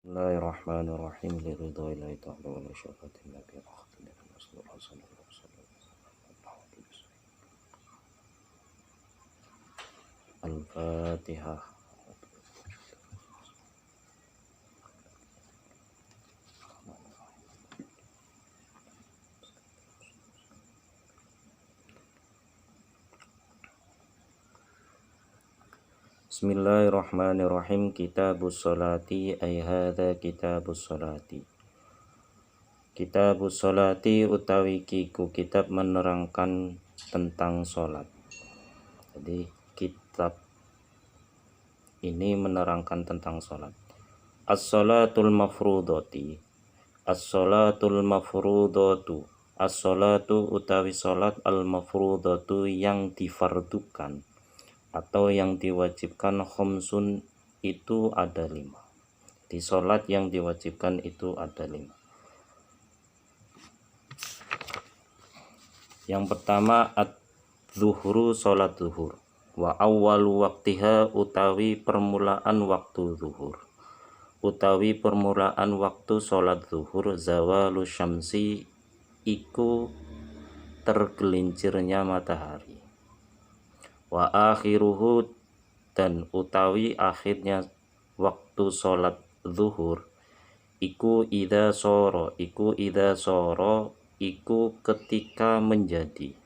Bismillahirrahmanirrahim. Liridha ilahi ta'ala wa syafati nabi akhti dan rasulullah sallallahu alaihi wasallam. Al-Fatihah. Bismillahirrahmanirrahim. Kitabus sholati ay hadza kitabus sholati. Kitabus sholati utawi kiku kitab menerangkan tentang sholat. Jadi kitab ini menerangkan tentang sholat. As-sholatul mafrudoti. As-sholatul mafrudatu. As-sholatu utawi sholat al-mafrudatu yang difardukan atau yang diwajibkan khomsun itu ada 5. Di sholat yang diwajibkan itu ada 5. Yang pertama ad-zuhru, sholat zuhur. Wa awwalu waktiha utawi permulaan waktu zuhur. Utawi permulaan waktu sholat zuhur zawalu syamsi iku tergelincirnya matahari. Wa akhiruhu dan utawi akhirnya waktu sholat zuhur iku idza soro iku ketika menjadi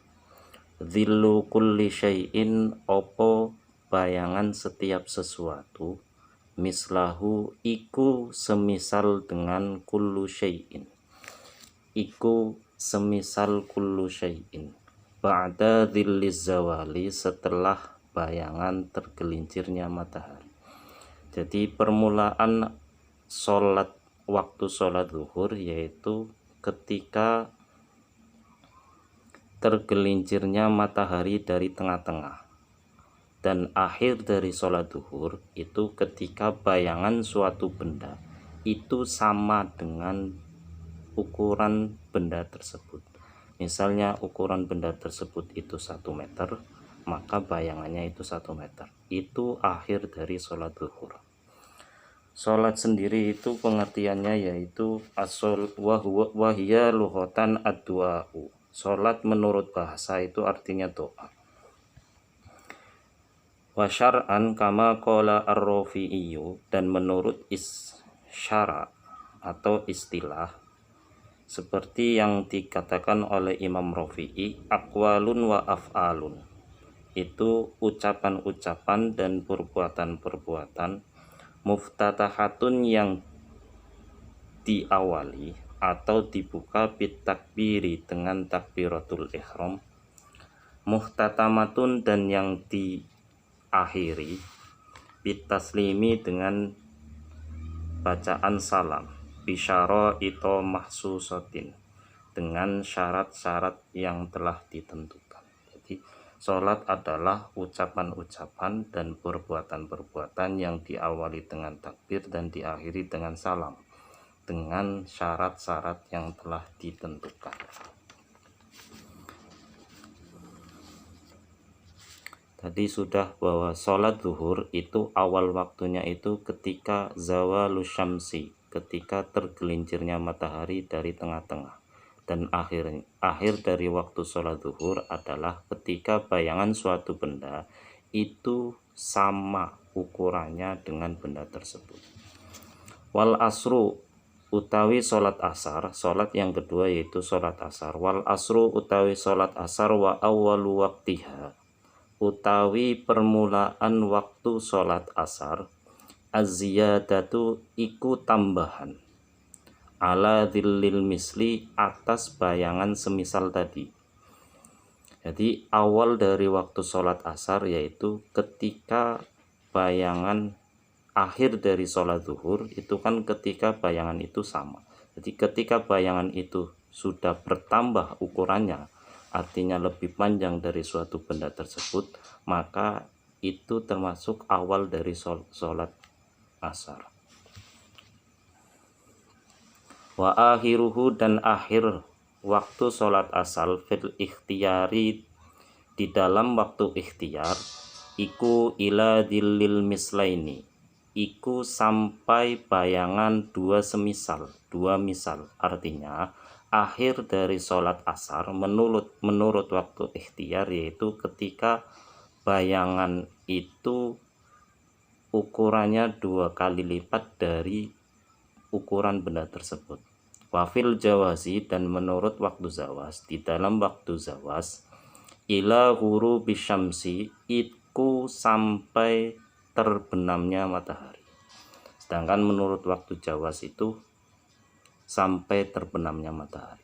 zillu kulli syai'in opo bayangan setiap sesuatu mislahu iku semisal dengan kullu syai'in iku semisal kullu syai'in ba'da dhilliz zawali setelah bayangan tergelincirnya matahari. Jadi permulaan waktu sholat zuhur yaitu ketika tergelincirnya matahari dari tengah-tengah, dan akhir dari sholat zuhur itu ketika bayangan suatu benda itu sama dengan ukuran benda tersebut. Misalnya ukuran benda tersebut itu 1 meter, maka bayangannya itu 1 meter. Itu akhir dari sholat zuhur. Sholat sendiri itu pengertiannya yaitu asol wahya lughatan ad-du'a'u. Sholat menurut bahasa itu artinya doa. Wa syar'an kama qala ar-Rafi'i, dan menurut syara atau istilah seperti yang dikatakan oleh Imam Rafi'i, aqwalun wa af'alun, itu ucapan-ucapan dan perbuatan-perbuatan, muftatahatun yang diawali atau dibuka bitakbiri dengan takbiratul ihram, muhtatamatun dan yang diakhiri bitaslimi dengan bacaan salam, bisyara ito mahsusatin dengan syarat-syarat yang telah ditentukan. Jadi sholat adalah ucapan-ucapan dan perbuatan-perbuatan yang diawali dengan takbir dan diakhiri dengan salam dengan syarat-syarat yang telah ditentukan. Tadi sudah bahwa sholat zuhur itu awal waktunya itu ketika zawalus syamsi, ketika tergelincirnya matahari dari tengah-tengah. Dan akhir dari waktu sholat zuhur adalah ketika bayangan suatu benda itu sama ukurannya dengan benda tersebut. Wal asru utawi sholat asar, sholat yang kedua yaitu sholat asar. Wal asru utawi sholat asar wa awwalu waktiha, utawi permulaan waktu sholat asar, az-ziyadatu iku tambahan, ala dhillil misli atas bayangan semisal tadi. Jadi awal dari waktu sholat asar yaitu ketika bayangan akhir dari sholat zuhur itu kan ketika bayangan itu sama. Jadi ketika bayangan itu sudah bertambah ukurannya, artinya lebih panjang dari suatu benda tersebut, maka itu termasuk awal dari sholat asar. Wa akhiruhu dan akhir waktu sholat asar fil ikhtiyari di dalam waktu ikhtiar iku ila dhillil mislaini iku sampai bayangan dua misal, artinya akhir dari sholat asar menurut waktu ikhtiar, yaitu ketika bayangan itu ukurannya 2 kali lipat dari ukuran benda tersebut. Wafil jawazi, dan menurut waktu zawas, di dalam waktu zawas, ila huru bisyamsi, itu sampai terbenamnya matahari. Sedangkan menurut waktu jawas itu sampai terbenamnya matahari.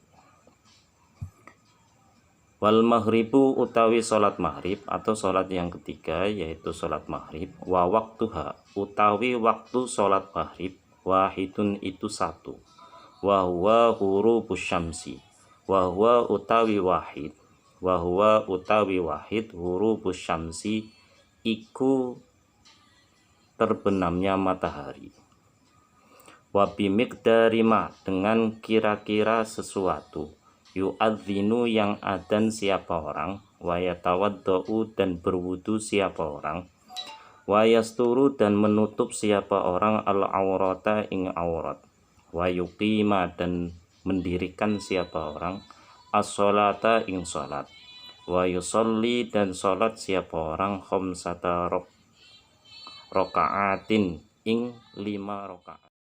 Wal maghribu, utawi sholat maghrib atau sholat yang ketiga yaitu sholat maghrib, wa waktuha, utawi waktu sholat maghrib, wahidun, itu satu, wa huwa ghurubus syamsi, wa huwa utawi wahid, ghurubus syamsi, iku terbenamnya matahari. Wa bimiqdari ma, dengan kira-kira sesuatu, yu'adzinu, yang adzan siapa orang, wa yatawaddau, dan berwudu siapa orang, wa yasturu, dan menutup siapa orang, al-aurata, ing aurat, wa yuqima, dan mendirikan siapa orang, as-sholata, ing sholat, wa yusolli, dan sholat siapa orang, khamsata roka'atin, ing 5 rakaat.